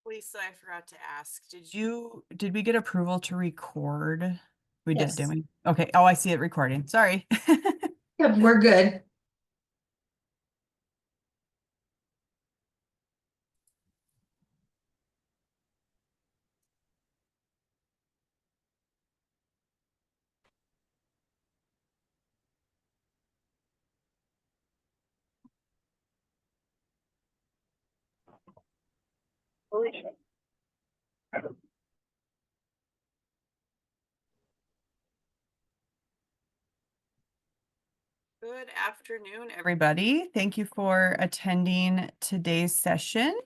Lisa, I forgot to ask, did we get approval to record? We did, didn't Yes. we? Okay. Oh, I see it recording. Sorry. Yep, we're good. Good afternoon, everybody. Thank you for attending today's session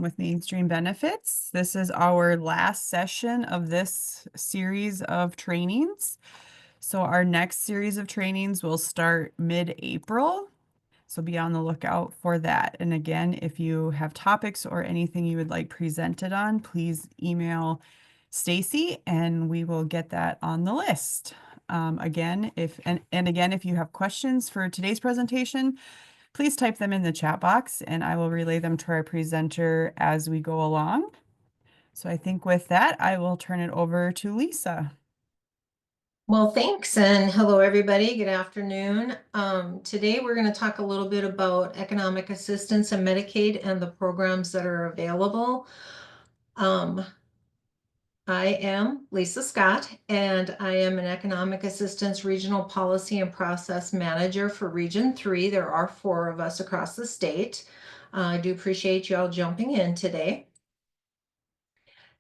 with Mainstream Benefits. This is our last session of this series of trainings. So our next series of trainings will start mid-April. So be on the lookout for that. And again, if you have topics or anything you would like presented on, please email Stacy and we will get that on the list. Again, if you have questions for today's presentation, please type them in the chat box and I will relay them to our presenter as we go along. So I think with that, I will turn it over to Lisa. Well, thanks, and hello, everybody. Good afternoon. Today we're going to talk a little bit about economic assistance and Medicaid and the programs that are available. I am Lisa Scott, and I am an Economic Assistance Regional Policy and Process Manager for Region 3. There are 4 of us across the state. I do appreciate you all jumping in today.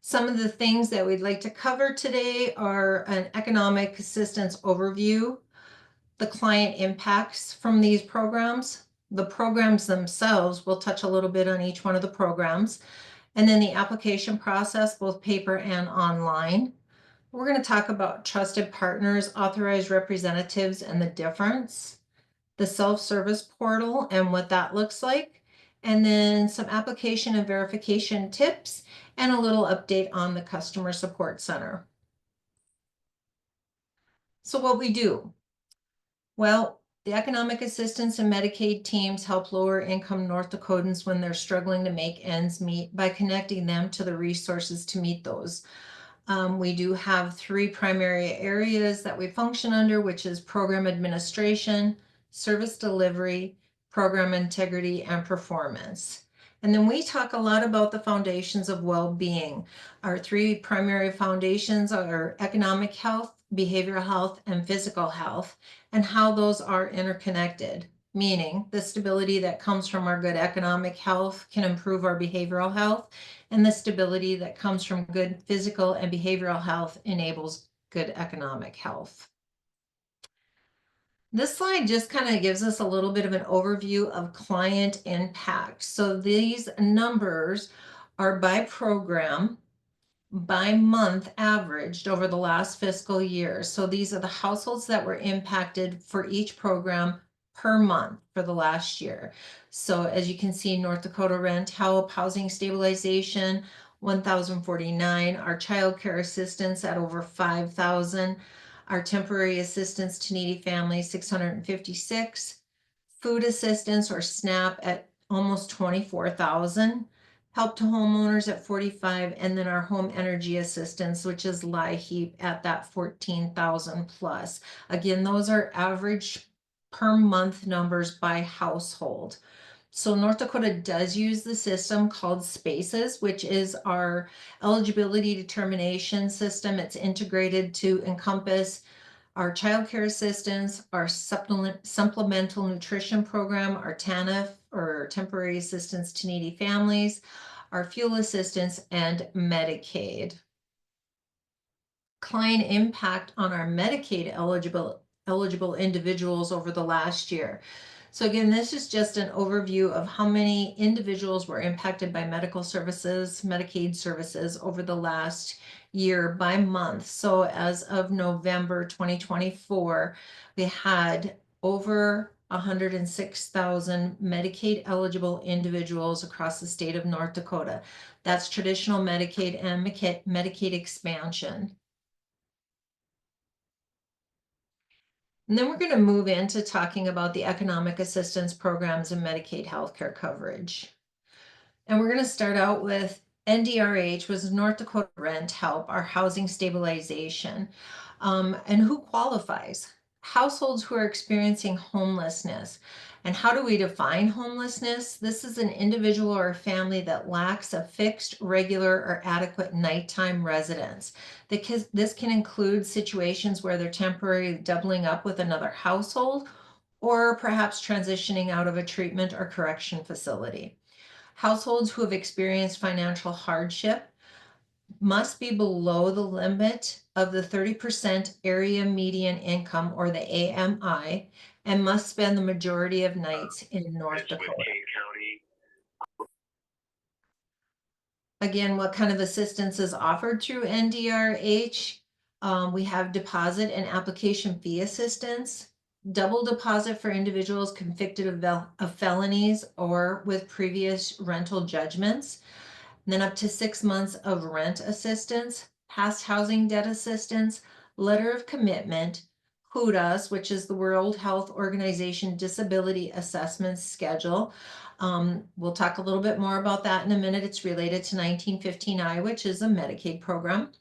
Some of the things that we'd like to cover today are an economic assistance overview, the client impacts from these programs, the programs themselves. We'll touch a little bit on each one of the programs, and then the application process, both paper and online. We're going to talk about trusted partners, authorized representatives, and the difference, the self-service portal and what that looks like, and then some application and verification tips, and a little update on the customer support center. So what we do, well, the economic assistance and Medicaid teams help lower income North Dakotans when they're struggling to make ends meet by connecting them to the resources to meet those. We do have 3 primary areas that we function under, which is program administration, service delivery, program integrity, and performance. And then we talk a lot about the foundations of well-being. Our 3 primary foundations are economic health, behavioral health, and physical health, and how those are interconnected, meaning the stability that comes from our good economic health can improve our behavioral health, and the stability that comes from good physical and behavioral health enables good economic health. This slide just kind of gives us a little bit of an overview of client impact. So these numbers are by program, by month averaged over the last fiscal year. So these are the households that were impacted for each program per month for the last year. So as you can see, North Dakota Rent Help, Housing Stabilization, 1,049, our child care assistance at over 5,000, our temporary assistance to needy families, 656, food assistance or SNAP at almost 24,000, help to homeowners at 45, and then our home energy assistance, which is LIHEAP at that 14,000 plus. Again, those are average per month numbers by household. So North Dakota does use the system called SPACES, which is our eligibility determination system. It's integrated to encompass our child care assistance, our supplemental nutrition program, our TANF or temporary assistance to needy families, our fuel assistance, and Medicaid. Client impact on our Medicaid eligible individuals over the last year. So again, this is just an overview of how many individuals were impacted by medical services, Medicaid services over the last year by month. So as of November 2024, we had over 106,000 Medicaid eligible individuals across the state of North Dakota. That's traditional Medicaid and Medicaid expansion. And then we're going to move into talking about the economic assistance programs and Medicaid healthcare coverage. And we're going to start out with NDRH was North Dakota Rent Help, our housing stabilization. And who qualifies? Households who are experiencing homelessness. And how do we define homelessness? This is an individual or a family that lacks a fixed, regular, or adequate nighttime residence. This can include situations where they're temporarily doubling up with another household, or perhaps transitioning out of a treatment or correction facility. Households who have experienced financial hardship must be below the limit of the 30% area median income, or the AMI, and must spend the majority of nights in North Dakota. Again, what kind of assistance is offered through NDRH? We have deposit and application fee assistance, double deposit for individuals convicted of felonies or with previous rental judgments, and then up to 6 months of rent assistance, past housing debt assistance, letter of commitment, HUDAS, which is the World Health Organization Disability Assessment Schedule. We'll talk a little bit more about that in a minute. It's related to 1915I, which is a Medicaid program.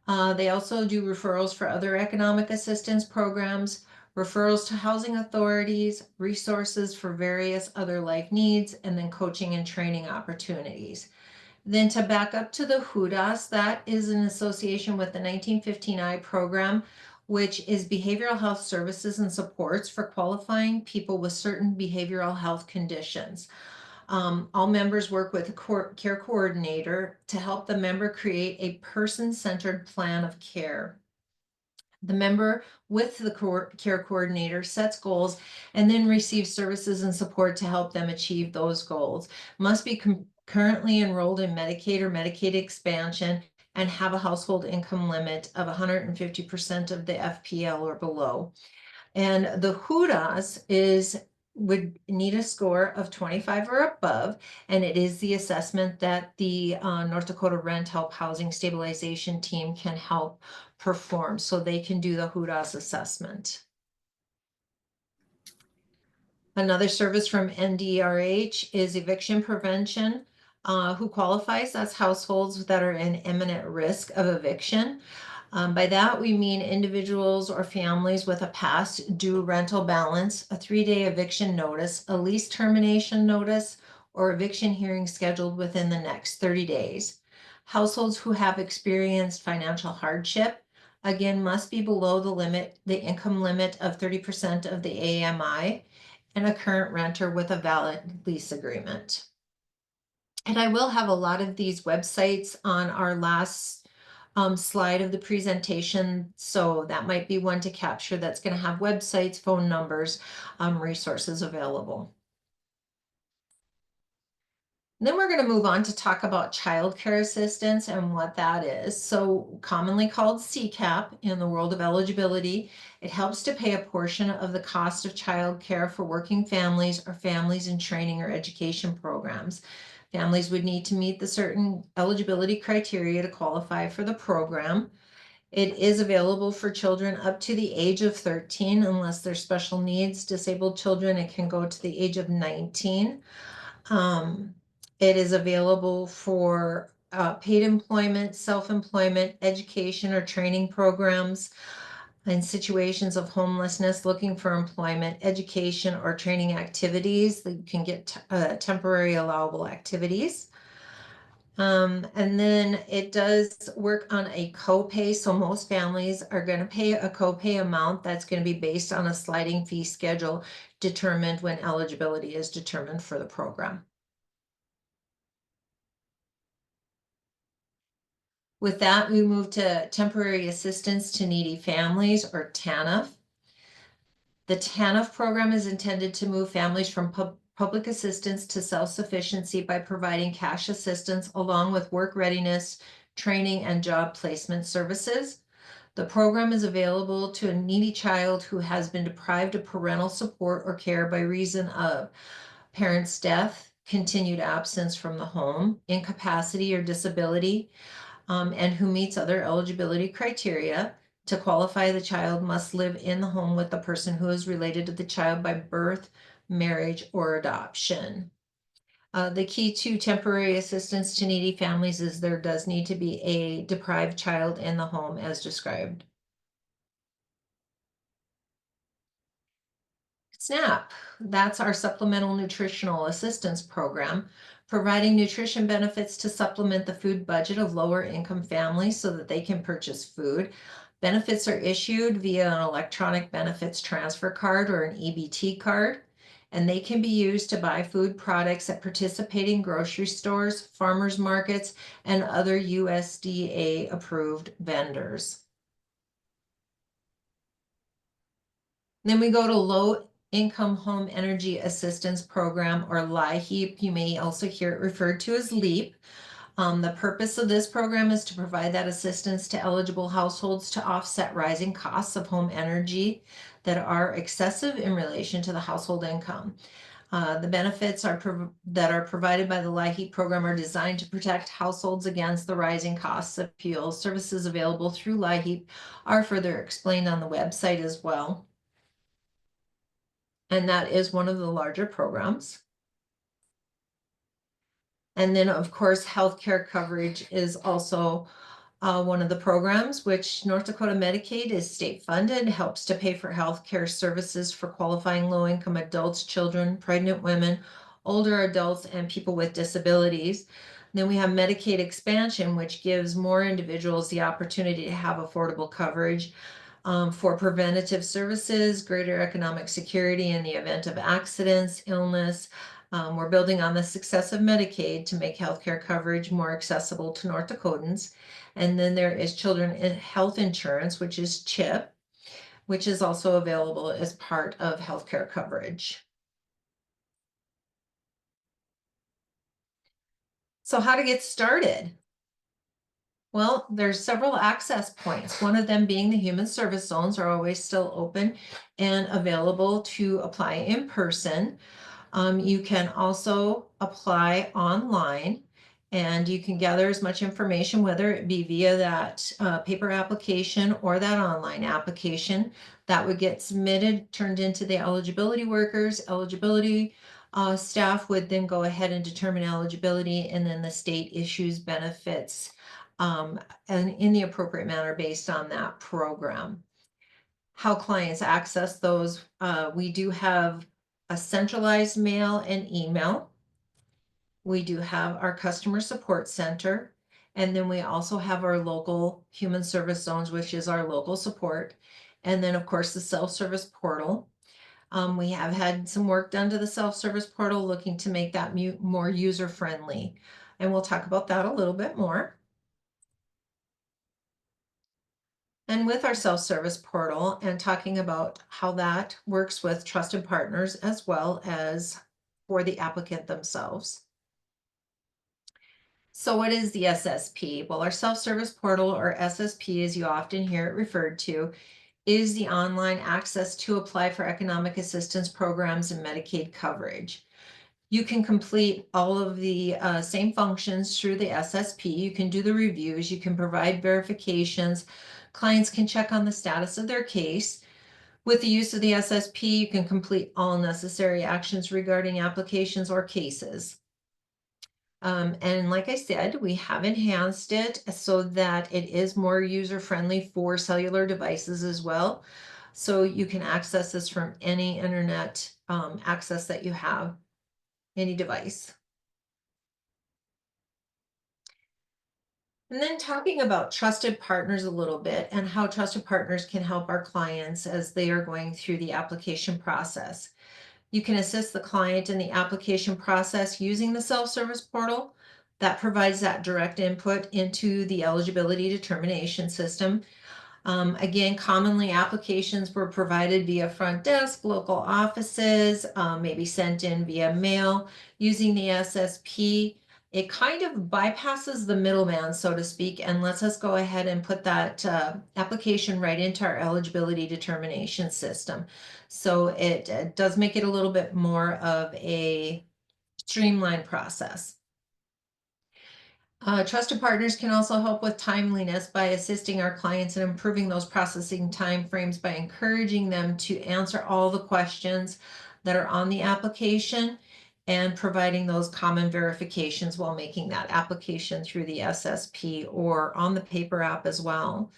They also do referrals for other economic assistance programs, referrals to housing authorities, resources for various other life needs, and then coaching and training opportunities. Then to back up to the HUDAS, that is an association with the 1915I program, which is behavioral health services and supports for qualifying people with certain behavioral health conditions. All members work with a care coordinator to help the member create a person-centered plan of care. The member with the care coordinator sets goals and then receives services and support to help them achieve those goals. Must be currently enrolled in Medicaid or Medicaid expansion and have a household income limit of 150% of the FPL or below. And the HUDAS would need a score of 25 or above, and it is the assessment that the North Dakota Rent Help Housing Stabilization Team can help perform, so they can do the HUDAS assessment. Another service from NDRH is eviction prevention. Who qualifies? That's households that are in imminent risk of eviction. By that, we mean individuals or families with a past due rental balance, a 3-day eviction notice, a lease termination notice, or eviction hearing scheduled within the next 30 days. Households who have experienced financial hardship, again, must be below the income limit of 30% of the AMI, and a current renter with a valid lease agreement. And I will have a lot of these websites on our last slide of the presentation, so that might be one to capture. That's going to have websites, phone numbers, resources available. Then we're going to move on to talk about child care assistance and what that is. So commonly called CCAP in the world of eligibility, it helps to pay a portion of the cost of child care for working families or families in training or education programs. Families would need to meet the certain eligibility criteria to qualify for the program. It is available for children up to the age of 13, unless there's special needs. Disabled children, it can go to the age of 19. It is available for paid employment, self-employment, education or training programs in situations of homelessness, looking for employment, education or training activities that you can get temporary allowable activities. And then it does work on a copay. So most families are going to pay a copay amount that's going to be based on a sliding fee schedule determined when eligibility is determined for the program. With that, we move to Temporary Assistance to Needy Families, or TANF. The TANF program is intended to move families from public assistance to self-sufficiency by providing cash assistance along with work readiness, training, and job placement services. The program is available to a needy child who has been deprived of parental support or care by reason of parent's death, continued absence from the home, incapacity or disability, and who meets other eligibility criteria. To qualify, the child must live in the home with the person who is related to the child by birth, marriage, or adoption. The key to temporary assistance to needy families is there does need to be a deprived child in the home as described. SNAP, that's our Supplemental Nutritional Assistance Program, providing nutrition benefits to supplement the food budget of lower income families so that they can purchase food. Benefits are issued via an electronic benefits transfer card or an EBT card, and they can be used to buy food products at participating grocery stores, farmers markets, and other USDA approved vendors. Then we go to Low Income Home Energy Assistance Program, or LIHEAP. You may also hear it referred to as LEAP. The purpose of this program is to provide that assistance to eligible households to offset rising costs of home energy that are excessive in relation to the household income. The benefits that are provided by the LIHEAP program are designed to protect households against the rising costs of fuel. Services available through LIHEAP are further explained on the website as well. And that is one of the larger programs. And then, of course, healthcare coverage is also one of the programs, which North Dakota Medicaid is state funded, helps to pay for healthcare services for qualifying low-income adults, children, pregnant women, older adults, and people with disabilities. Then we have Medicaid expansion, which gives more individuals the opportunity to have affordable coverage. For preventative services, greater economic security in the event of accidents, illness. We're building on the success of Medicaid to make healthcare coverage more accessible to North Dakotans. And then there is Children Health Insurance, which is CHIP, which is also available as part of healthcare coverage. So how to get started? Well, there's several access points. One of them being the human service zones are always still open and available to apply in person. You can also apply online and you can gather as much information, whether it be via that paper application or that online application that would get submitted, turned into the eligibility workers. Eligibility staff would then go ahead and determine eligibility, and then the state issues benefits and in the appropriate manner based on that program. How clients access those, we do have a centralized mail and email. We do have our customer support center, and then we also have our local human service zones, which is our local support. And then of course the self-service portal. We have had some work done to the self-service portal looking to make that more user-friendly. And we'll talk about that a little bit more. And with our self-service portal and talking about how that works with trusted partners as well as for the applicant themselves. So what is the SSP? Well, our self-service portal, or SSP as you often hear it referred to, is the online access to apply for economic assistance programs and Medicaid coverage. You can complete all of the same functions through the SSP. You can do the reviews, you can provide verifications. Clients can check on the status of their case. With the use of the SSP, you can complete all necessary actions regarding applications or cases. And like I said, we have enhanced it so that it is more user-friendly for cellular devices as well. So you can access this from any internet access that you have, any device. And then talking about trusted partners a little bit and how trusted partners can help our clients as they are going through the application process. You can assist the client in the application process using the self-service portal that provides that direct input into the eligibility determination system. Again, commonly applications were provided via front desk, local offices, maybe sent in via mail using the SSP. It kind of bypasses the middleman, so to speak, and lets us go ahead and put that application right into our eligibility determination system. So it does make it a little bit more of a streamlined process. Trusted partners can also help with timeliness by assisting our clients in improving those processing timeframes by encouraging them to answer all the questions that are on the application and providing those common verifications while making that application through the SSP or on the paper app as well.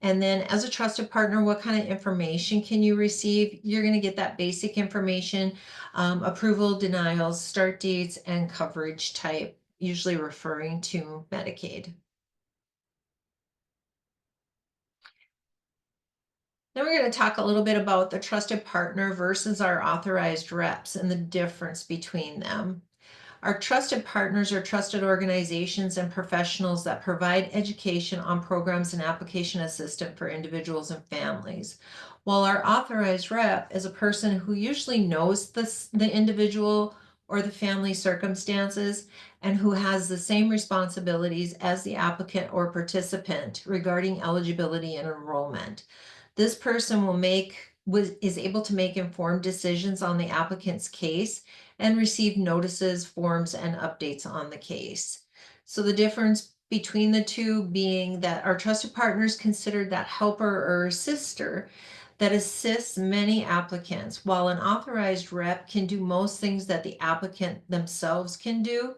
And then as a trusted partner, what kind of information can you receive? You're going to get that basic information, approval, denials, start dates, and coverage type, usually referring to Medicaid. Then we're going to talk a little bit about the trusted partner versus our authorized reps and the difference between them. Our trusted partners are trusted organizations and professionals that provide education on programs and application assistance for individuals and families. While our authorized rep is a person who usually knows the individual or the family circumstances and who has the same responsibilities as the applicant or participant regarding eligibility and enrollment. This person is able to make informed decisions on the applicant's case and receive notices, forms, and updates on the case. So the difference between the two being that our trusted partner is considered that helper or assister that assists many applicants, while an authorized rep can do most things that the applicant themselves can do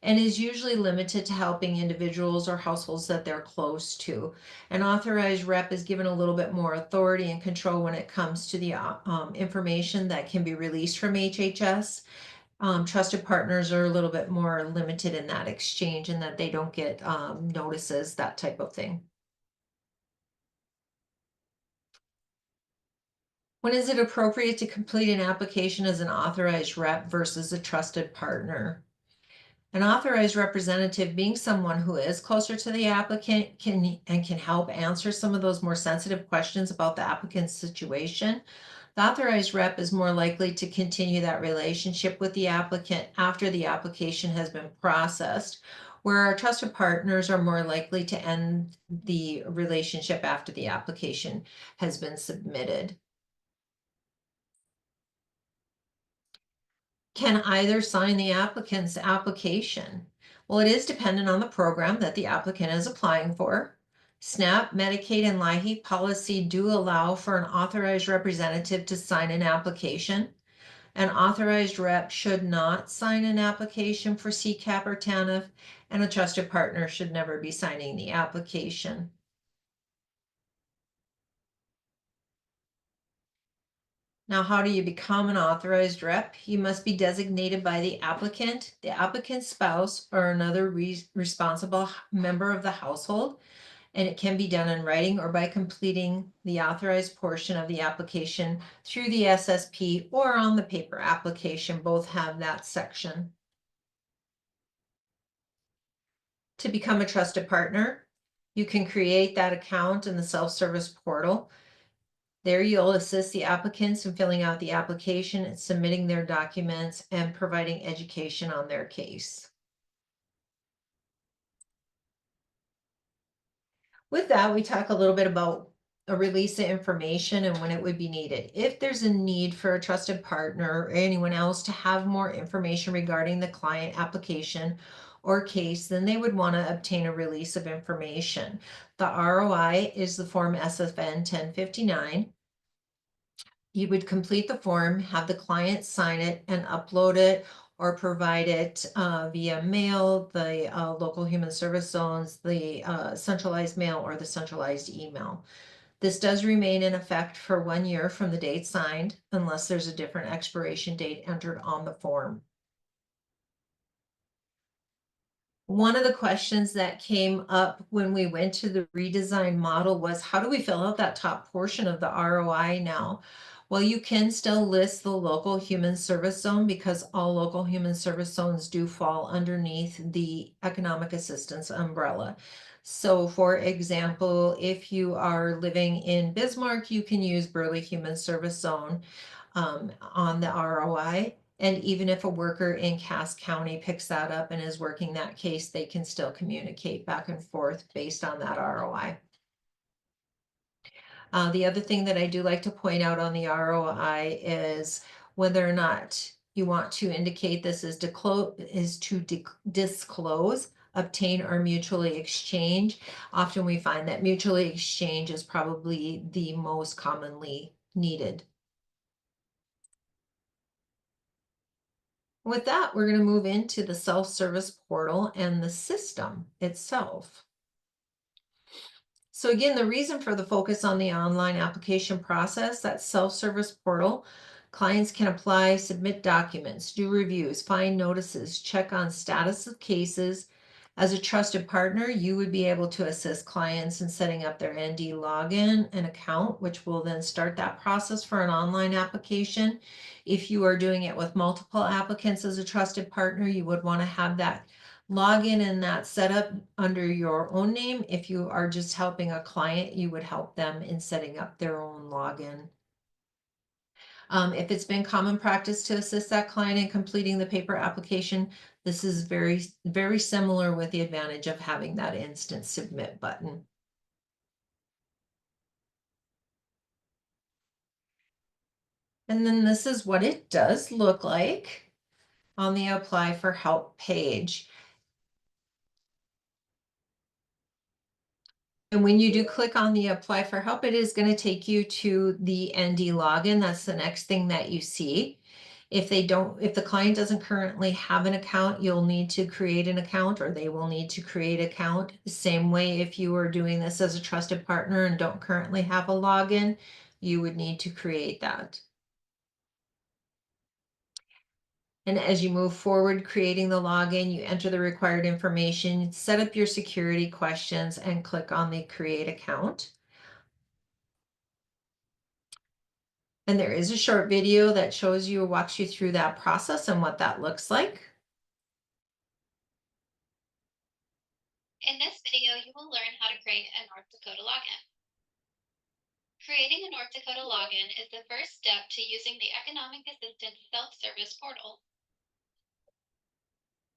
and is usually limited to helping individuals or households that they're close to. An authorized rep is given a little bit more authority and control when it comes to the information that can be released from HHS. Trusted partners are a little bit more limited in that exchange and that they don't get notices, that type of thing. When is it appropriate to complete an application as an authorized rep versus a trusted partner? An authorized representative being someone who is closer to the applicant can help answer some of those more sensitive questions about the applicant's situation. The authorized rep is more likely to continue that relationship with the applicant after the application has been processed, where our trusted partners are more likely to end the relationship after the application has been submitted. Can either sign the applicant's application? Well, it is dependent on the program that the applicant is applying for. SNAP, Medicaid, and LIHEAP policy do allow for an authorized representative to sign an application. An authorized rep should not sign an application for CCAP or TANF, and a trusted partner should never be signing the application. Now, how do you become an authorized rep? You must be designated by the applicant's spouse, or another responsible member of the household. And it can be done in writing or by completing the authorized portion of the application through the SSP or on the paper application. Both have that section. To become a trusted partner, you can create that account in the self-service portal. There you'll assist the applicants in filling out the application and submitting their documents and providing education on their case. With that, we talk a little bit about a release of information and when it would be needed. If there's a need for a trusted partner or anyone else to have more information regarding the client application or case, then they would want to obtain a release of information. The ROI is the form SFN 1059. You would complete the form, have the client sign it and upload it or provide it via mail, the local human service zones, the centralized mail, or the centralized email. This does remain in effect for 1 year from the date signed, unless there's a different expiration date entered on the form. One of the questions that came up when we went to the redesign model was, how do we fill out that top portion of the ROI now? Well, you can still list the local human service zone because all local human service zones do fall underneath the economic assistance umbrella. So for example, if you are living in Bismarck, you can use Burley Human Service Zone on the ROI. And even if a worker in Cass County picks that up and is working that case, they can still communicate back and forth based on that ROI. The other thing that I do like to point out on the ROI is whether or not you want to indicate this is to disclose, obtain, or mutually exchange. Often we find that mutually exchange is probably the most commonly needed. With that, we're going to move into the self-service portal and the system itself. So again, the reason for the focus on the online application process, that self-service portal, clients can apply, submit documents, do reviews, find notices, check on status of cases. As a trusted partner, you would be able to assist clients in setting up their ND login and account, which will then start that process for an online application. If you are doing it with multiple applicants as a trusted partner, you would want to have that login and that setup under your own name. If you are just helping a client, you would help them in setting up their own login. If it's been common practice to assist that client in completing the paper application, this is very, very similar with the advantage of having that instant submit button. And then this is what it does look like on the Apply for Help page. And when you do click on the Apply for Help, it is going to take you to the ND login. That's the next thing that you see. If the client doesn't currently have an account, you'll need to create an account, or they will need to create an account. Same way, if you are doing this as a trusted partner and don't currently have a login, you would need to create that. And as you move forward creating the login, you enter the required information, set up your security questions, and click on the Create Account. And there is a short video that shows you, walks you through that process and what that looks like. In this video, you will learn how to create a North Dakota login. Creating a North Dakota login is the first step to using the Economic Assistance Self-Service Portal.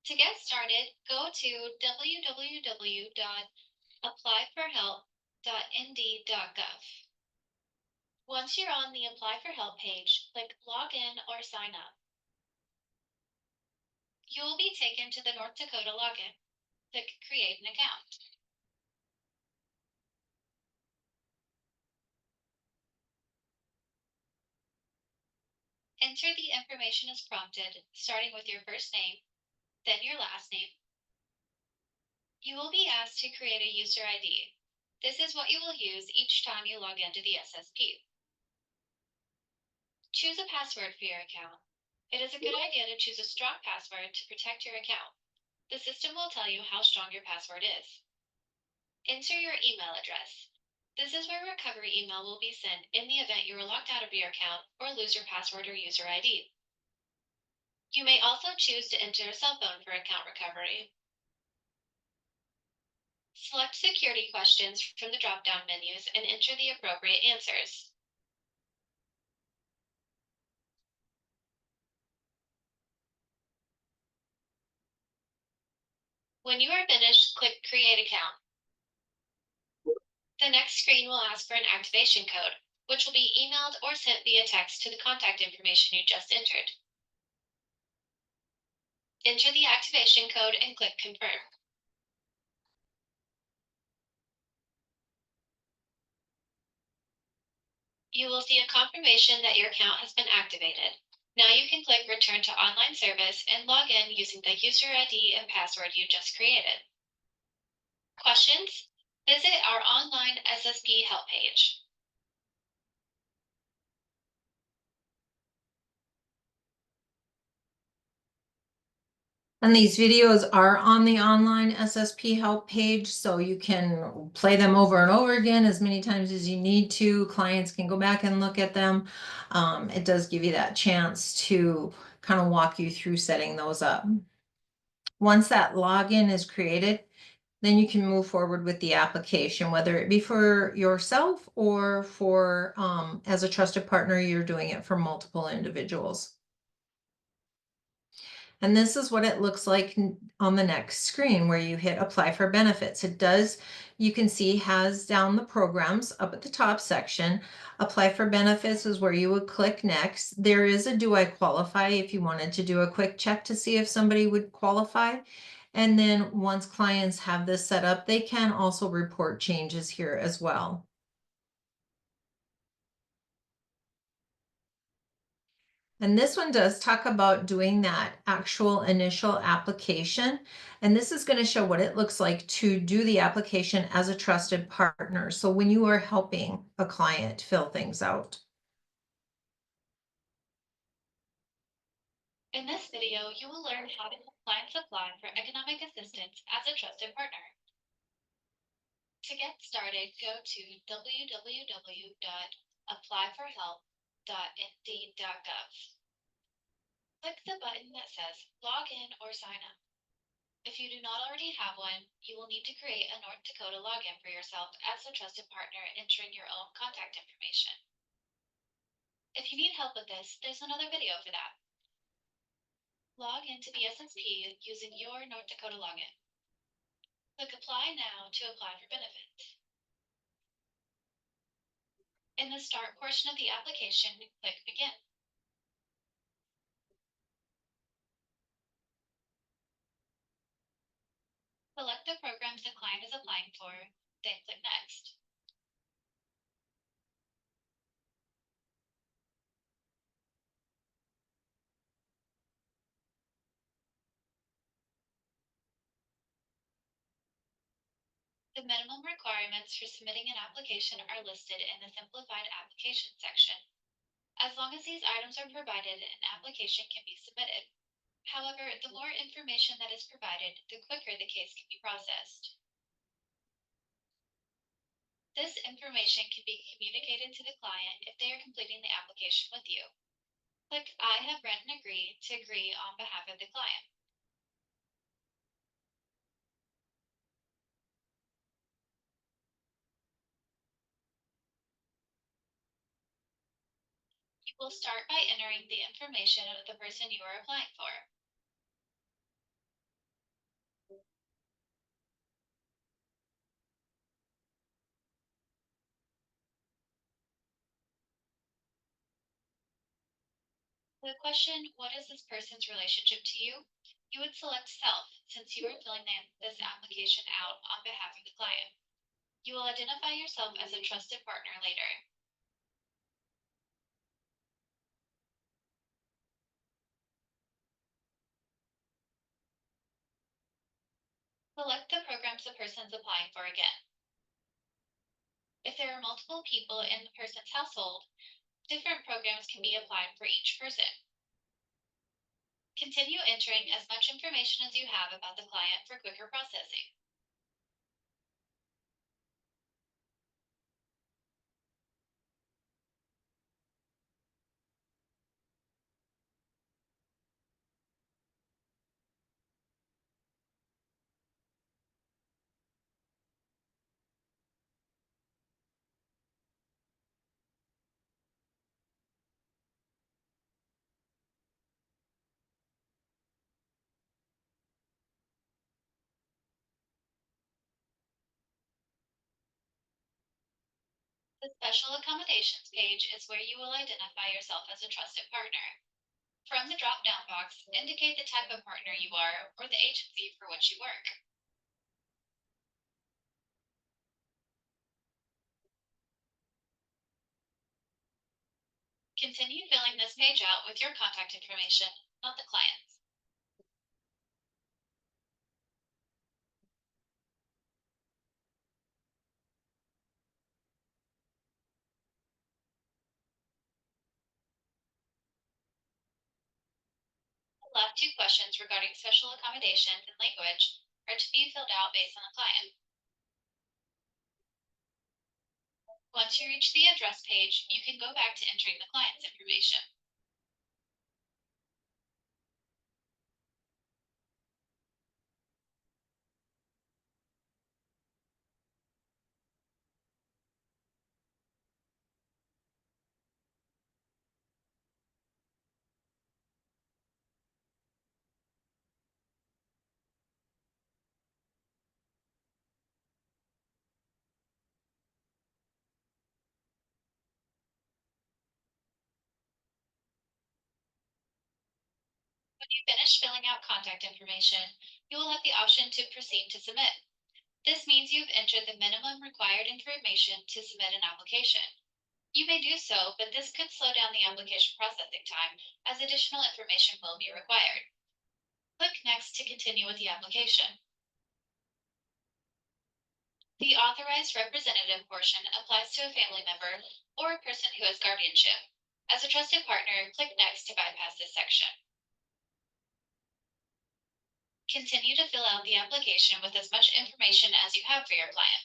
To get started, go to www.applyforhelp.nd.gov. Once you're on the Apply for Help page, click Login or Sign Up. You will be taken to the North Dakota login. Click Create an Account. Enter the information as prompted, starting with your first name, then your last name. You will be asked to create a user ID. This is what you will use each time you log into the SSP. Choose a password for your account. It is a good idea to choose a strong password to protect your account. The system will tell you how strong your password is. Enter your email address. This is where recovery email will be sent in the event you are locked out of your account or lose your password or user ID. You may also choose to enter a cell phone for account recovery. Select security questions from the drop-down menus and enter the appropriate answers. When you are finished, click Create Account. The next screen will ask for an activation code, which will be emailed or sent via text to the contact information you just entered. Enter the activation code and click Confirm. You will see a confirmation that your account has been activated. Now you can click Return to Online Service and log in using the user ID and password you just created. Questions? Visit our online SSP help page. And these videos are on the online SSP help page, so you can play them over and over again as many times as you need to. Clients can go back and look at them. It does give you that chance to kind of walk you through setting those up. Once that login is created, then you can move forward with the application, whether it be for yourself or for, as a trusted partner, you're doing it for multiple individuals. And this is what it looks like on the next screen where you hit apply for benefits. It does, you can see, has down the programs up at the top section. Apply for benefits is where you would click next. There is a do I qualify if you wanted to do a quick check to see if somebody would qualify. And then once clients have this set up, they can also report changes here as well. And this one does talk about doing that actual initial application. And this is going to show what it looks like to do the application as a trusted partner. So when you are helping a client fill things out. In this video, you will learn how to help clients apply for economic assistance as a trusted partner. To get started, go to www.applyforhelp.indeed.gov. Click the button that says Log in or Sign up. If you do not already have one, you will need to create a North Dakota login for yourself as a trusted partner, entering your own contact information. If you need help with this, there's another video for that. Log into BSSP using your North Dakota login. Click Apply Now to apply for benefits. In the Start portion of the application, click Begin. Select the programs the client is applying for, then click Next. The minimum requirements for submitting an application are listed in the Simplified Application section. As long as these items are provided, an application can be submitted. However, the more information that is provided, the quicker the case can be processed. This information can be communicated to the client if they are completing the application with you. Click I have read and agree to agree on behalf of the client. You will start by entering the information of the person you are applying for. The question, what is this person's relationship to you? You would select self, since you are filling this application out on behalf of the client. You will identify yourself as a trusted partner later. Select the programs the person is applying for again. If there are multiple people in the person's household, different programs can be applied for each person. Continue entering as much information as you have about the client for quicker processing. The Special Accommodations page is where you will identify yourself as a trusted partner. From the drop-down box, indicate the type of partner you are or the agency for which you work. Continue filling this page out with your contact information, not the client's. The left two questions regarding special accommodations and language are to be filled out based on the client. Once you reach the address page, you can go back to entering the client's information. When you finish filling out contact information, you will have the option to proceed to submit. This means you've entered the minimum required information to submit an application. You may do so, but this could slow down the application processing time as additional information will be required. Click Next to continue with the application. The authorized representative portion applies to a family member or a person who has guardianship. As a trusted partner, click Next to bypass this section. Continue to fill out the application with as much information as you have for your client.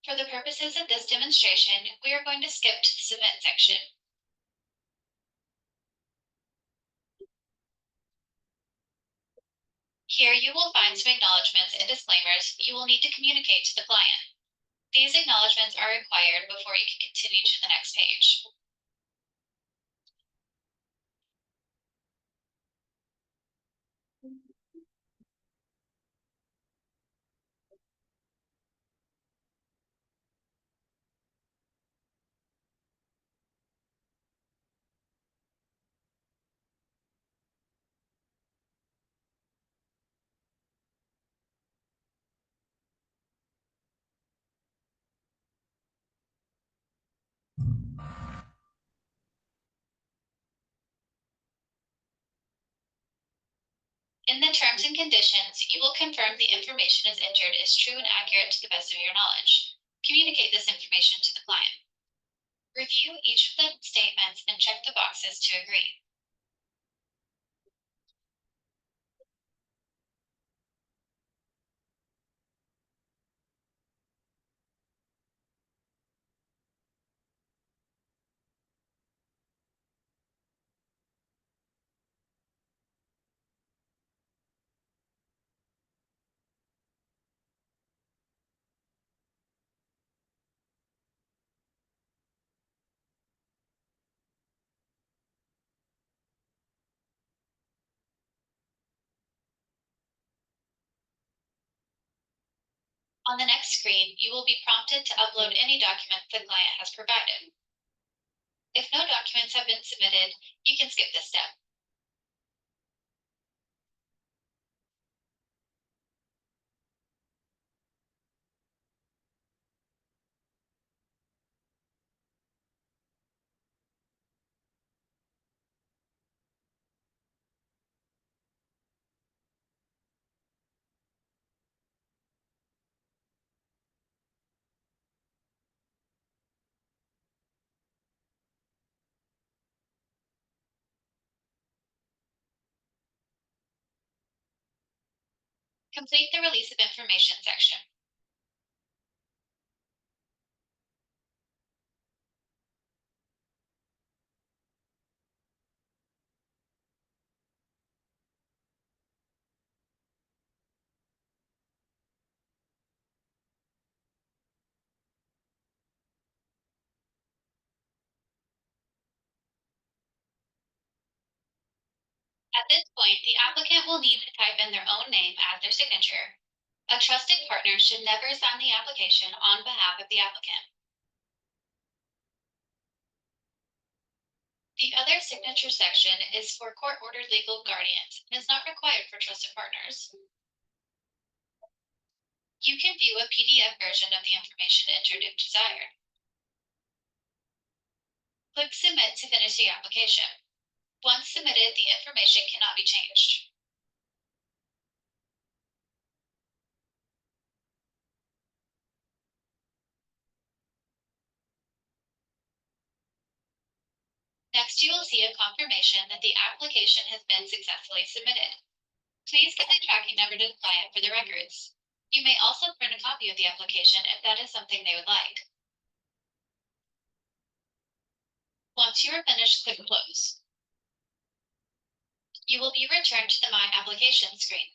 For the purposes of this demonstration, we are going to skip to the Submit section. Here you will find some acknowledgments and disclaimers you will need to communicate to the client. These acknowledgments are required before you can continue to the next page. In the terms and conditions, you will confirm the information is entered is true and accurate to the best of your knowledge. Communicate this information to the client. Review each of the statements and check the boxes to agree. On the next screen, you will be prompted to upload any documents the client has provided. If no documents have been submitted, you can skip this step. Complete the Release of Information section. At this point, the applicant will need to type in their own name as their signature. A trusted partner should never sign the application on behalf of the applicant. The other signature section is for court-ordered legal guardians and is not required for trusted partners. You can view a PDF version of the information entered if desired. Click Submit to finish the application. Once submitted, the information cannot be changed. Next, you will see a confirmation that the application has been successfully submitted. Please give the tracking number to the client for the records. You may also print a copy of the application if that is something they would like. Once you are finished, click Close. You will be returned to the My Application screen.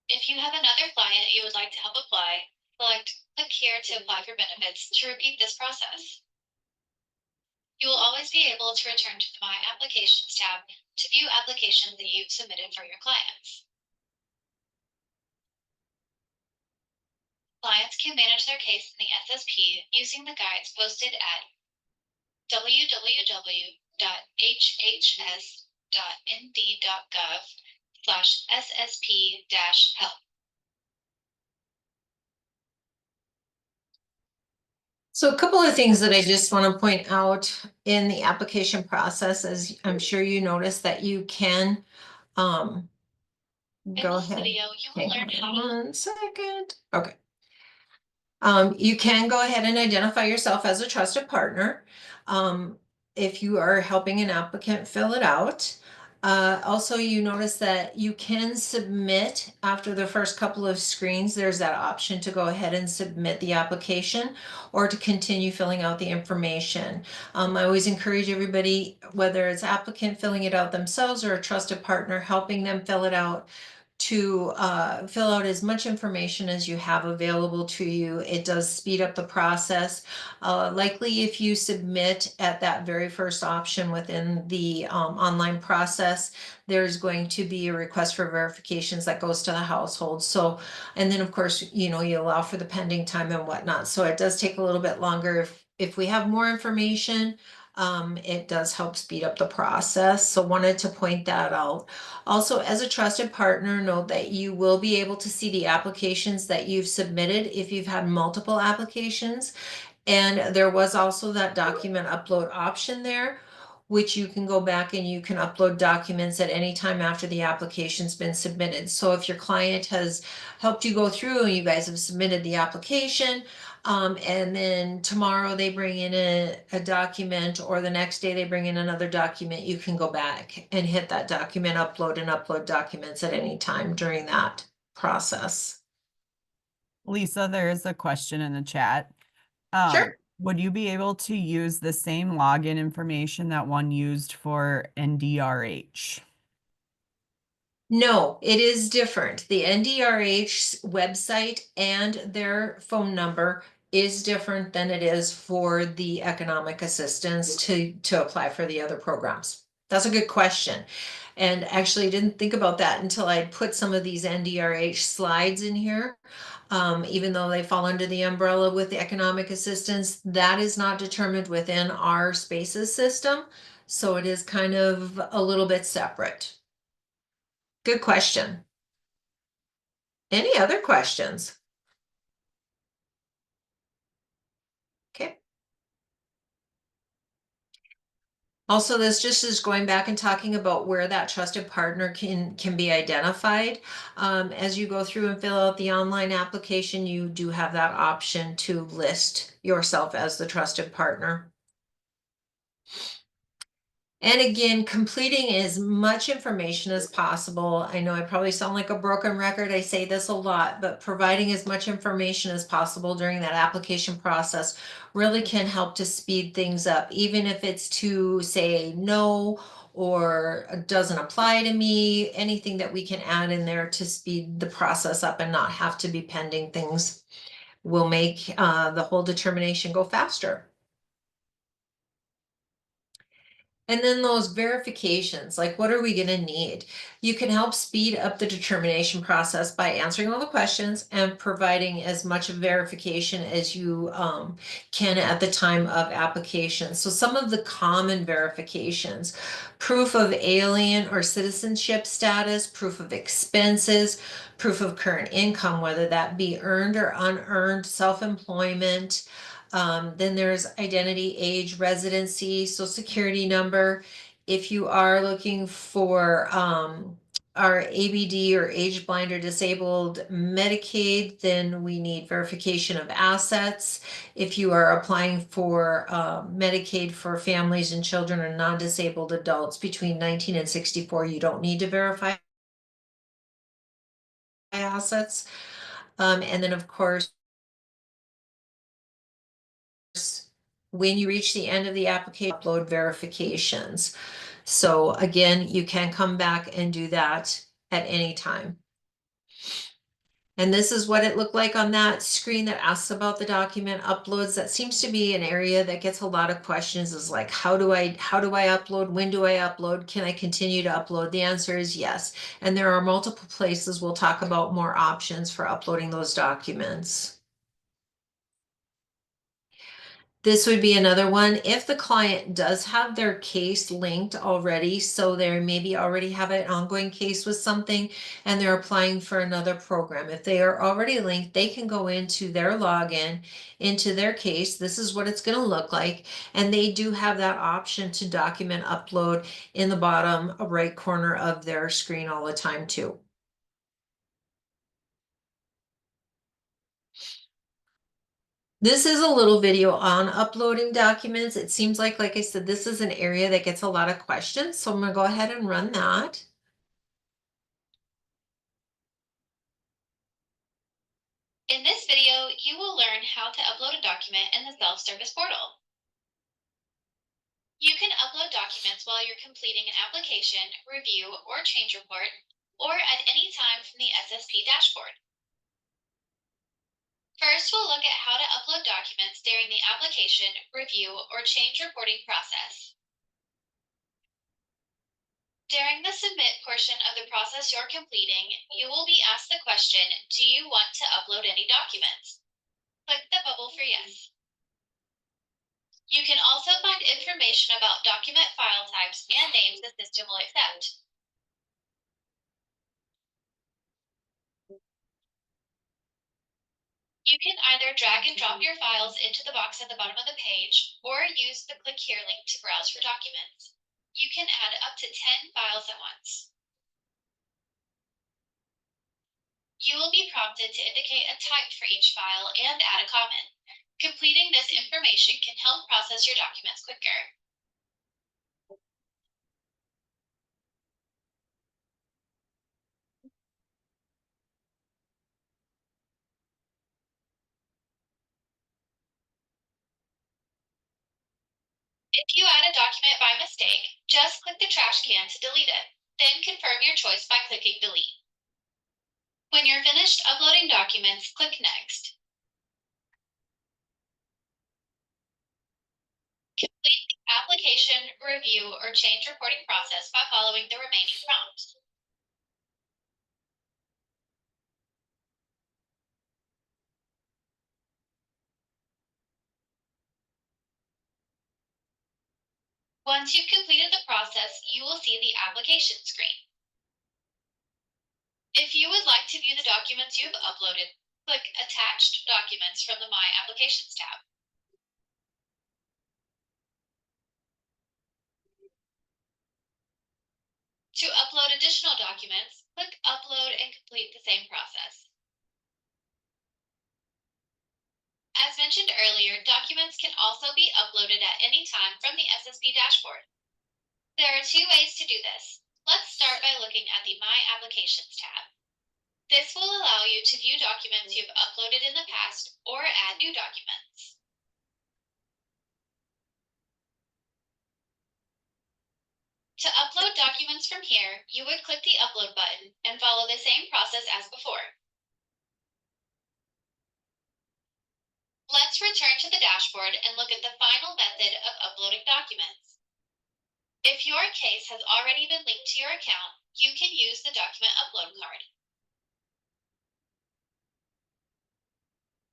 If you have another client you would like to help apply, click here to apply for benefits to repeat this process. You will always be able to return to the My Applications tab to view applications that you've submitted for your clients. Clients can manage their case in the SSP using the guides posted at www.hhs.nd.gov/ssp-help. So a couple of things that I just want to point out in the application process, as I'm sure you noticed that you can, In go this ahead. video, you will Hang learn on how to 1 second. Okay. You can go ahead and identify yourself as a trusted partner. If you are helping an applicant fill it out. Also, you notice that you can submit after the first couple of screens. There's that option to go ahead and submit the application or to continue filling out the information. I always encourage everybody, whether it's applicant filling it out themselves or a trusted partner helping them fill it out, to fill out as much information as you have available to you. It does speed up the process. Likely if you submit at that very first option within the online process, there's going to be a request for verifications that goes to the household. So, and then of course, you allow for the pending time and whatnot. So it does take a little bit longer. If we have more information, it does help speed up the process. So wanted to point that out. Also, as a trusted partner, note that you will be able to see the applications that you've submitted if you've had multiple applications. And there was also that document upload option there, which you can go back and you can upload documents at any time after the application's been submitted. So if your client has helped you go through and you guys have submitted the application, and then tomorrow they bring in a document, or the next day they bring in another document, you can go back and hit that document upload and upload documents at any time during that process. Lisa, there is a question in the chat. Sure. Would you be able to use the same login information that one used for NDRH? No, it is different. The NDRH website and their phone number is different than it is for the economic assistance to apply for the other programs. That's a good question. And actually didn't think about that until I put some of these NDRH slides in here. Even though they fall under the umbrella with the economic assistance, that is not determined within our spaces system. So it is kind of a little bit separate. Good question. Any other questions? Okay. Also, this just is going back and talking about where that trusted partner can be identified. As you go through and fill out the online application, you do have that option to list yourself as the trusted partner. And again, completing as much information as possible. I know I probably sound like a broken record. I say this a lot, but providing as much information as possible during that application process really can help to speed things up, even if it's to say no or doesn't apply to me, anything that we can add in there to speed the process up and not have to be pending things will make the whole determination go faster. And then those verifications, like what are we going to need? You can help speed up the determination process by answering all the questions and providing as much verification as you can at the time of application. So some of the common verifications: proof of alien or citizenship status, proof of expenses, proof of current income, whether that be earned or unearned, self-employment. Then there's identity, age, residency, social security number. If you are looking for our ABD or age blind or disabled Medicaid, then we need verification of assets. If you are applying for Medicaid for families and children or non-disabled adults between 19 and 64, you don't need to verify assets. And then of course, when you reach the end of the application, upload verifications. So again, you can come back and do that at any time. And this is what it looked like on that screen that asks about the document uploads. That seems to be an area that gets a lot of questions, is like, how do I upload? When do I upload? Can I continue to upload? The answer is yes. And there are multiple places. We'll talk about more options for uploading those documents. This would be another one. If the client does have their case linked already, so they maybe already have an ongoing case with something and they're applying for another program. If they are already linked, they can go into their login, into their case. This is what it's going to look like. And they do have that option to document upload in the bottom right corner of their screen all the time too. This is a little video on uploading documents. It seems like I said, this is an area that gets a lot of questions. So I'm gonna go ahead and run that. In this video, you will learn how to upload a document in the self-service portal. You can upload documents while you're completing an application, review, or change report, or at any time from the SSP dashboard. First, we'll look at how to upload documents during the application, review, or change reporting process. During the submit portion of the process you're completing, you will be asked the question, do you want to upload any documents? Click the bubble for yes. You can also find information about document file types and names the system will accept. You can either drag and drop your files into the box at the bottom of the page, or use the click here link to browse for documents. You can add up to 10 files at once. You will be prompted to indicate a type for each file and add a comment. Completing this information can help process your documents quicker. If you add a document by mistake, just click the trash can to delete it. Then confirm your choice by clicking delete. When you're finished uploading documents, click next. Complete the application, review, or change reporting process by following the remaining prompts. Once you've completed the process, you will see the application screen. If you would like to view the documents you've uploaded, click Attached Documents from the My Applications tab. To upload additional documents, click Upload and complete the same process. As mentioned earlier, documents can also be uploaded at any time from the SSP dashboard. There are two ways to do this. Let's start by looking at the My Applications tab. This will allow you to view documents you've uploaded in the past or add new documents. To upload documents from here, you would click the Upload button and follow the same process as before. Let's return to the dashboard and look at the final method of uploading documents. If your case has already been linked to your account, you can use the document upload card.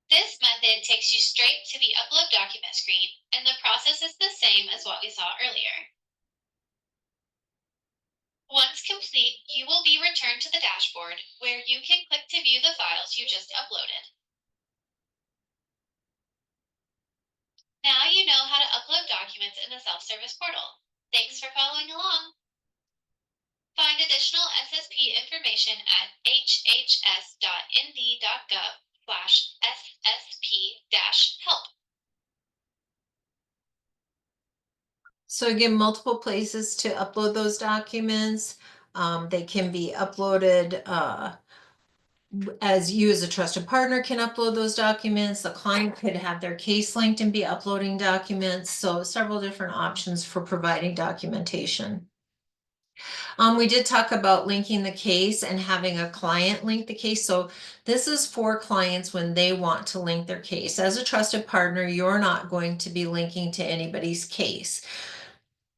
This method takes you straight to the upload document screen, and the process is the same as what we saw earlier. Once complete, you will be returned to the dashboard where you can click to view the files you just uploaded. Now you know how to upload documents in the self-service portal. Thanks for following along. Find additional SSP information at hhs.nd.gov/ssp-help. So again, multiple places to upload those documents. They can be uploaded as you as a trusted partner can upload those documents. The client could have their case linked and be uploading documents. So several different options for providing documentation. We did talk about linking the case and having a client link the case. So this is for clients when they want to link their case. As a trusted partner, you're not going to be linking to anybody's case.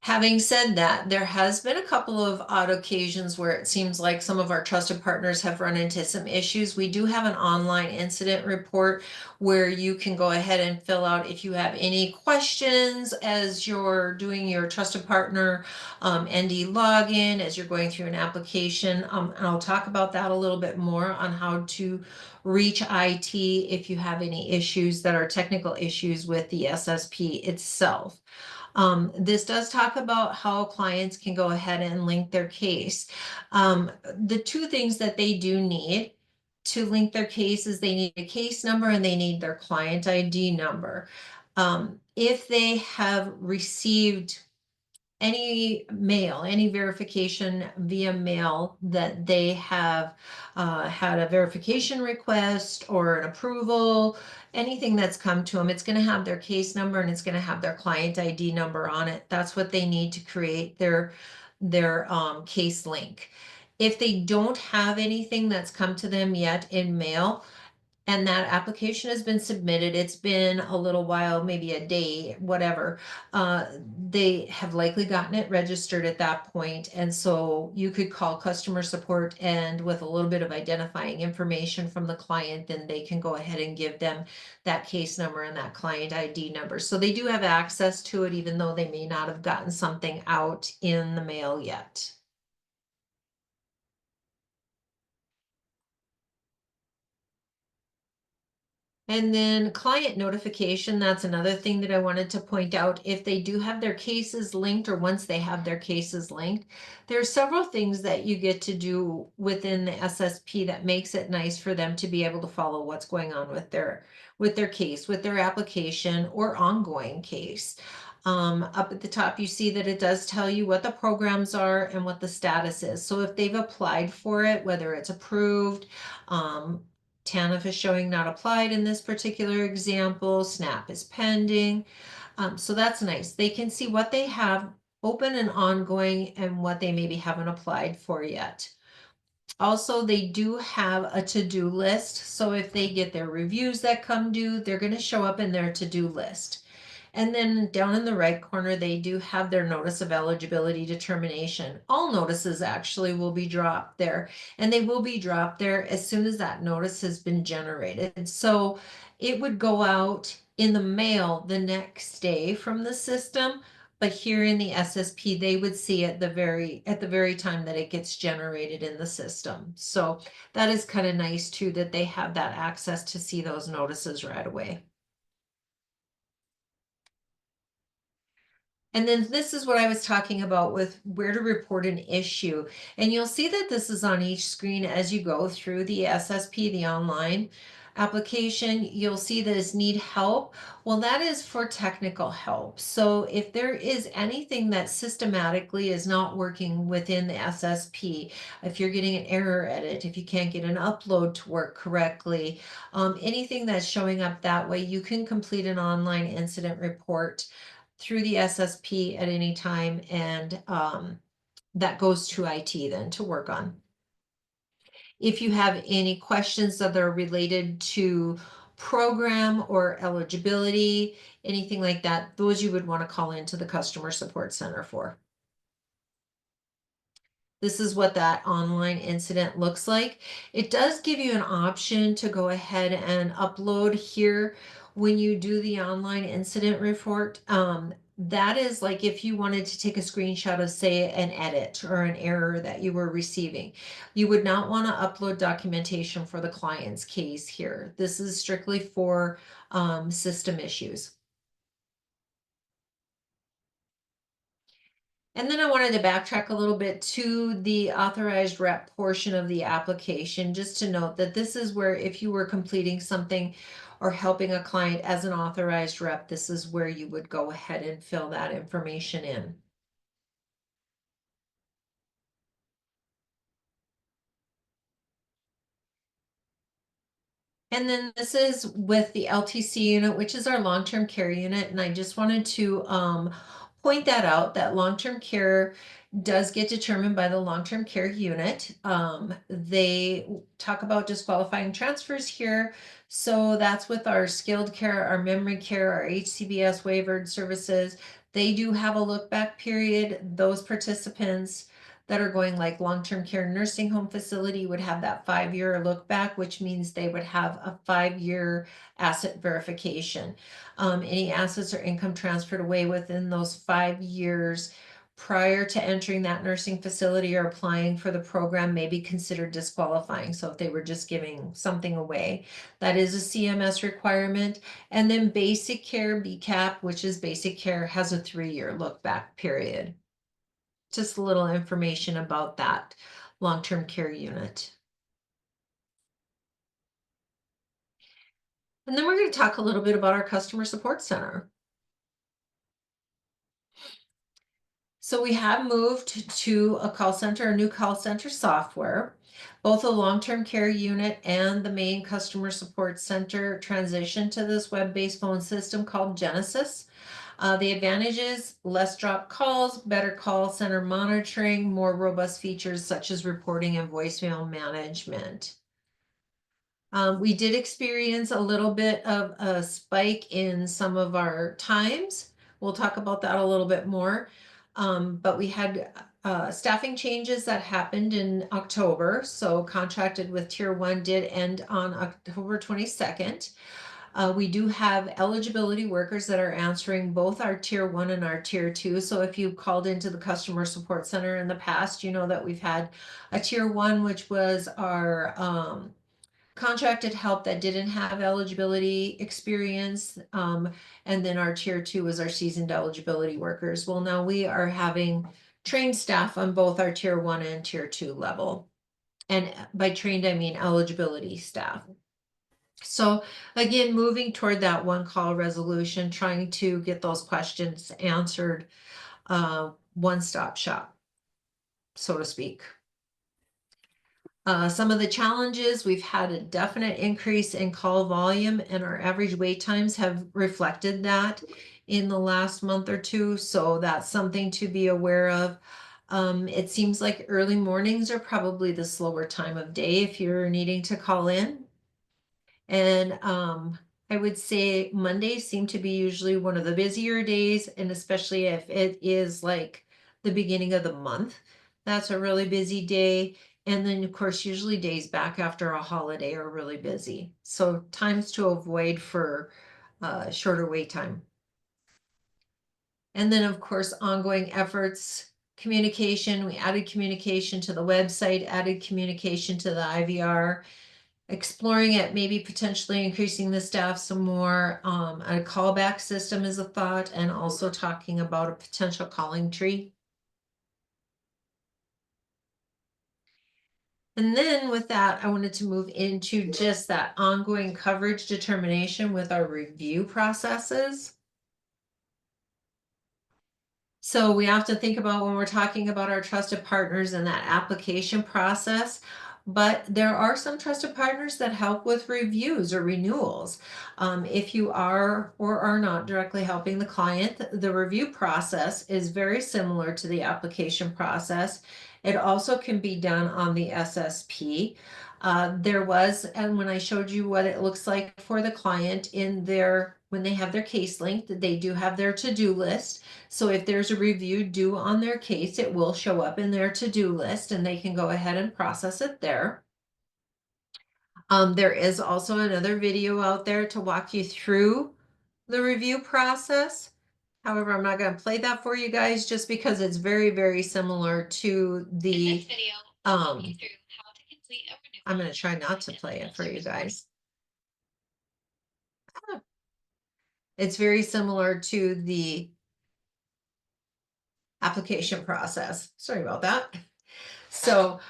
Having said that, there has been a couple of odd occasions where it seems like some of our trusted partners have run into some issues. We do have an online incident report where you can go ahead and fill out if you have any questions as you're doing your trusted partner ND login, as you're going through an application. And I'll talk about that a little bit more on how to reach IT if you have any issues that are technical issues with the SSP itself. This does talk about how clients can go ahead and link their case. The two things that they do need to link their case is they need a case number and they need their client ID number. If they have received any mail, any verification via mail that they have had a verification request or an approval, anything that's come to them, it's going to have their case number and it's going to have their client ID number on it. That's what they need to create their case link. If they don't have anything that's come to them yet in mail, and that application has been submitted, it's been a little while, maybe a day, whatever, they have likely gotten it registered at that point. And so you could call customer support, and with a little bit of identifying information from the client, then they can go ahead and give them that case number and that client ID number. So they do have access to it, even though they may not have gotten something out in the mail yet. And then client notification, that's another thing that I wanted to point out. If they do have their cases linked, or once they have their cases linked, there are several things that you get to do within the SSP that makes it nice for them to be able to follow what's going on with their case, with their application or ongoing case. Up at the top, you see that it does tell you what the programs are and what the status is. So if they've applied for it, whether it's approved, TANF is showing not applied in this particular example. SNAP is pending. So that's nice. They can see what they have open and ongoing and what they maybe haven't applied for yet. Also, they do have a to-do list. So if they get their reviews that come due, they're going to show up in their to-do list. And then down in the right corner, they do have their notice of eligibility determination. All notices actually will be dropped there, and they will be dropped there as soon as that notice has been generated. So it would go out in the mail the next day from the system, but here in the SSP, they would see it at the very time that it gets generated in the system. So that is kind of nice too, that they have that access to see those notices right away. And then this is what I was talking about with where to report an issue. And you'll see that this is on each screen as you go through the SSP, the online application. You'll see that it's need help. Well, that is for technical help. So if there is anything that systematically is not working within the SSP, if you're getting an error edit, if you can't get an upload to work correctly, anything that's showing up that way, you can complete an online incident report through the SSP at any time, and that goes to IT then to work on. If you have any questions that are related to program or eligibility, anything like that, those you would want to call into the customer support center for. This is what that online incident looks like. It does give you an option to go ahead and upload here when you do the online incident report. That is like if you wanted to take a screenshot of, say, an edit or an error that you were receiving. You would not want to upload documentation for the client's case here. This is strictly for system issues. And then I wanted to backtrack a little bit to the authorized rep portion of the application, just to note that this is where if you were completing something or helping a client as an authorized rep, this is where you would go ahead and fill that information in. And then this is with the LTC unit, which is our long-term care unit. And I just wanted to point that out, that long-term care does get determined by the long-term care unit. They talk about disqualifying transfers here. So that's with our skilled care, our memory care, our HCBS waivered services. They do have a look back period. Those participants that are going like long-term care nursing home facility would have that 5-year look back, which means they would have a 5-year asset verification. Any assets or income transferred away within those 5 years prior to entering that nursing facility or applying for the program may be considered disqualifying. So if they were just giving something away, that is a CMS requirement. And then basic care, BCAP, which is basic care, has a 3-year look back period. Just a little information about that long-term care unit. And then we're going to talk a little bit about our customer support center. So we have moved to a call center, a new call center software. Both the long-term care unit and the main customer support center transition to this web-based phone system called Genesis. The advantages: less drop calls, better call center monitoring, more robust features such as reporting and voicemail management. We did experience a little bit of a spike in some of our times. We'll talk about that a little bit more. But we had staffing changes that happened in October. So contracted with Tier 1 did end on October 22nd. We do have eligibility workers that are answering both our Tier 1 and our Tier 2. So if you called into the customer support center in the past, you know that we've had a Tier 1, which was our contracted help that didn't have eligibility experience. And then our Tier 2 was our seasoned eligibility workers. Well, now we are having trained staff on both our Tier 1 and Tier 2 level. And by trained, I mean eligibility staff. So again, moving toward that one call resolution, trying to get those questions answered, one-stop shop, so to speak. Some of the challenges: we've had a definite increase in call volume, and our average wait times have reflected that in the last month or two. So that's something to be aware of. It seems like early mornings are probably the slower time of day if you're needing to call in. And I would say Mondays seem to be usually one of the busier days, and especially if it is like the beginning of the month, that's a really busy day. And then, of course, usually days back after a holiday are really busy. So times to avoid for shorter wait time. And then, of course, ongoing efforts, communication. We added communication to the website, added communication to the IVR, exploring it, maybe potentially increasing the staff some more. A callback system is a thought, and also talking about a potential calling tree. And then with that, I wanted to move into just that ongoing coverage determination with our review processes. So we have to think about when we're talking about our trusted partners and that application process. But there are some trusted partners that help with reviews or renewals. If you are or are not directly helping the client, the review process is very similar to the application process. It also can be done on the SSP. And when I showed you what it looks like for the client when they have their case link, they do have their to-do list. So if there's a review due on their case, it will show up in their to-do list, and they can go ahead and process it there. There is also another video out there to walk you through the review process. However, I'm not going to play that for you guys just because it's very, very similar to In the, this video, I'll walk you through how to complete a renewal. I'm going to try not to and play it for you customer guys. It's very similar to the application process. Sorry about that. So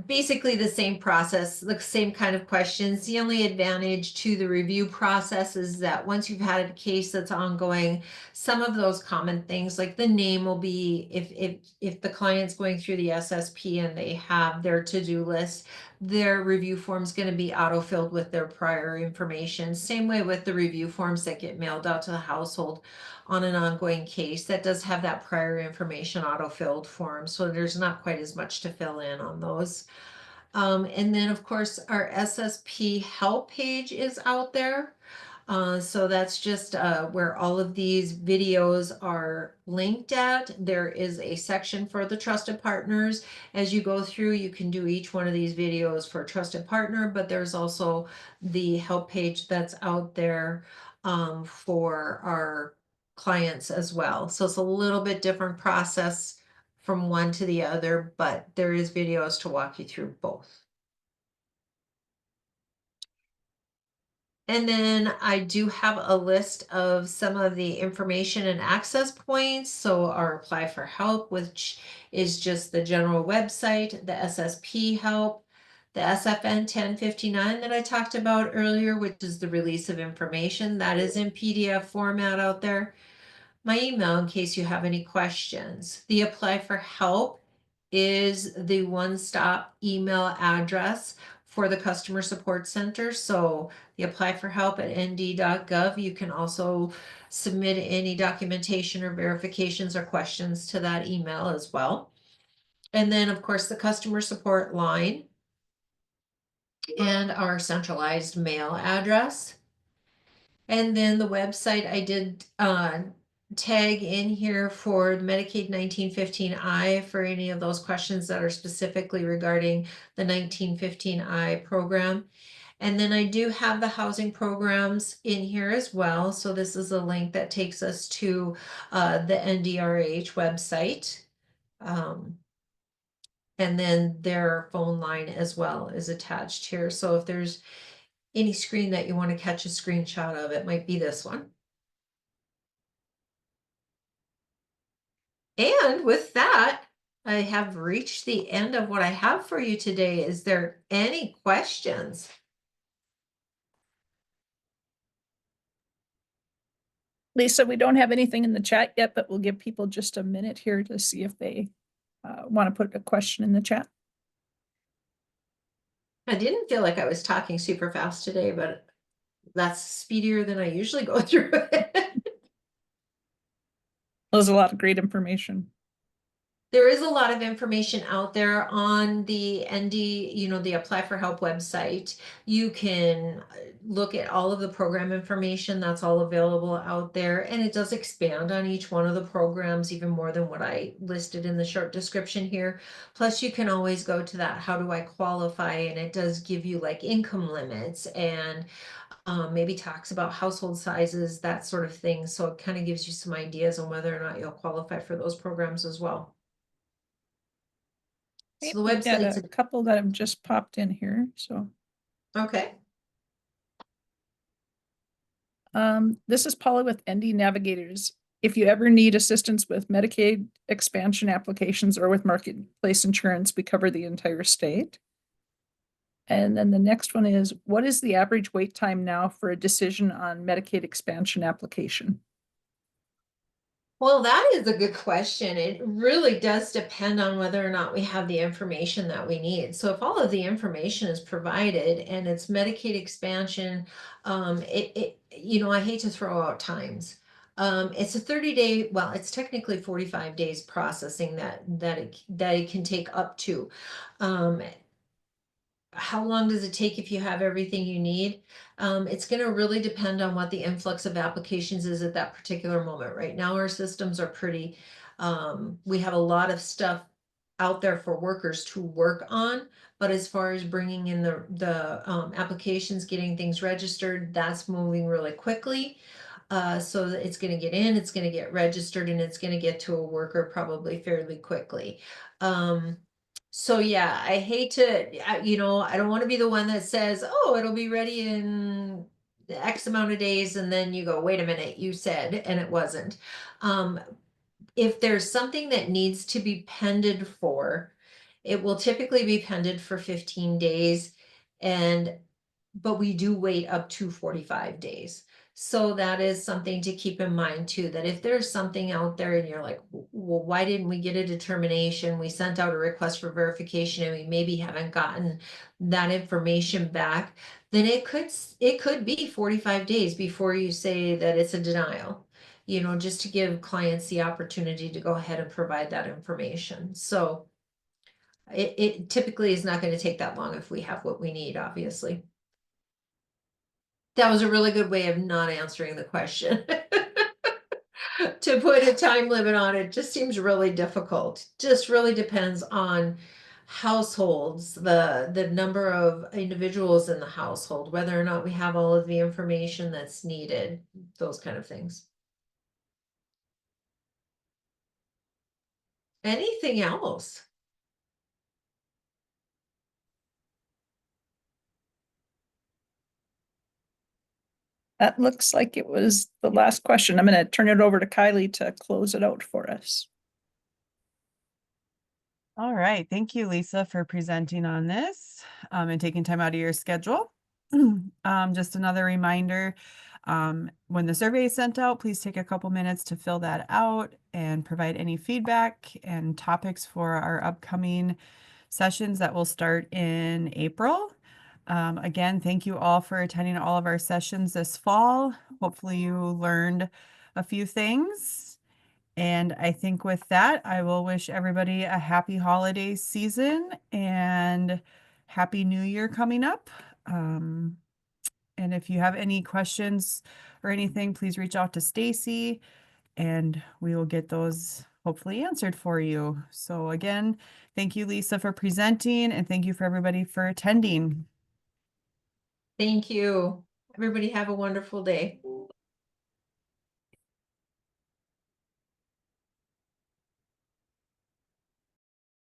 basically the same process, the same kind of questions. The only advantage to the review process is that once you've had a case that's ongoing, some of those common things like the name will be, if the client's going through the SSP and they have their to-do list, their review form is going to be auto-filled with their prior information. Same way with the review forms that get mailed out to the household on an ongoing case, that does have that prior information auto-filled form. So there's not quite as much to fill in on those. And then of course our SSP help page is out there. So that's just where all of these videos are linked at. There is a section for the trusted partners. As you go through, you can do each one of these videos for a trusted partner, but there's also the help page that's out there for our clients as well. So it's a little bit different process from one to the other, but there is videos to walk you through both. And then I do have a list of some of the information and access points. So our apply for help, which is just the general website, the SSP help, the SFN 1059 that I talked about earlier, which is the release of information that is in PDF format out there. My email in case you have any questions. The apply for help is the one-stop email address for the customer support center. So the apply for help at nd.gov. You can also submit any documentation or verifications or questions to that email as well. And then of course the customer support line and our centralized mail address. And then the website I did tag in here for the Medicaid 1915I for any of those questions that are specifically regarding the 1915I program. And then I do have the housing programs in here as well. So this is a link that takes us to the NDRH website. And then their phone line as well is attached here. So if there's any screen that you want to catch a screenshot of, it might be this one. And with that, I have reached the end of what I have for you today. Is there any questions? Lisa, we don't have anything in the chat yet, but we'll give people just a minute here to see if they want to put a question in the chat. I didn't feel like I was talking super fast today, but that's speedier than I usually go through it. There's a lot of great information. There is a lot of information out there on the ND, the Apply for Help website. You can look at all of the program information that's all available out there, and it does expand on each one of the programs even more than what I listed in the short description here. Plus, you can always go to that, how do I qualify? And it does give you like income limits and maybe talks about household sizes, that sort of thing. So it kind of gives you some ideas on whether or not you'll qualify for those programs as well. So the We've got website's a couple that have just popped in here. So okay. this is Paula with ND Navigators. If you ever need assistance with Medicaid expansion applications or with marketplace insurance, we cover the entire state. And then the next one is, what is the average wait time now for a decision on Medicaid expansion application? Well, that is a good question. It really does depend on whether or not we have the information that we need. So if all of the information is provided and it's Medicaid expansion, I hate to throw out times. It's a 30-day, well, it's technically 45 days processing that it can take up to. How long does it take if you have everything you need? It's going to really depend on what the influx of applications is at that particular moment. Right now, our systems are pretty, we have a lot of stuff out there for workers to work on. But as far as bringing in the applications, getting things registered, that's moving really quickly. So it's going to get in, it's going to get registered, and it's going to get to a worker probably fairly quickly. So yeah, I hate to, I don't want to be the one that says, oh, it'll be ready in X amount of days. And then you go, wait a minute, you said, and it wasn't. If there's something that needs to be pended for, it will typically be pended for 15 days. But we do wait up to 45 days. So that is something to keep in mind too, that if there's something out there and you're like, well, why didn't we get a determination? We sent out a request for verification and we maybe haven't gotten that information back, then it could be 45 days before you say that it's a denial, just to give clients the opportunity to go ahead and provide that information. So it typically is not going to take that long if we have what we need, obviously. That was a really good way of not answering the question. To put a time limit on it just seems really difficult. Just really depends on households, the number of individuals in the household, whether or not we have all of the information that's needed, those kind of things. Anything else? That looks like it was the last question. I'm going to turn it over to Kylie to close it out for us. All right. Thank you, Lisa, for presenting on this and taking time out of your schedule. Just another reminder, when the survey is sent out, please take a couple minutes to fill that out and provide any feedback and topics for our upcoming sessions that will start in April. Again, thank you all for attending all of our sessions this fall. Hopefully you learned a few things. And I think with that, I will wish everybody a happy holiday season and happy new year coming up. And if you have any questions or anything, please reach out to Stacy and we will get those hopefully answered for you. So again, thank you, Lisa, for presenting, and thank you for everybody for attending. Thank you. Everybody have a wonderful day.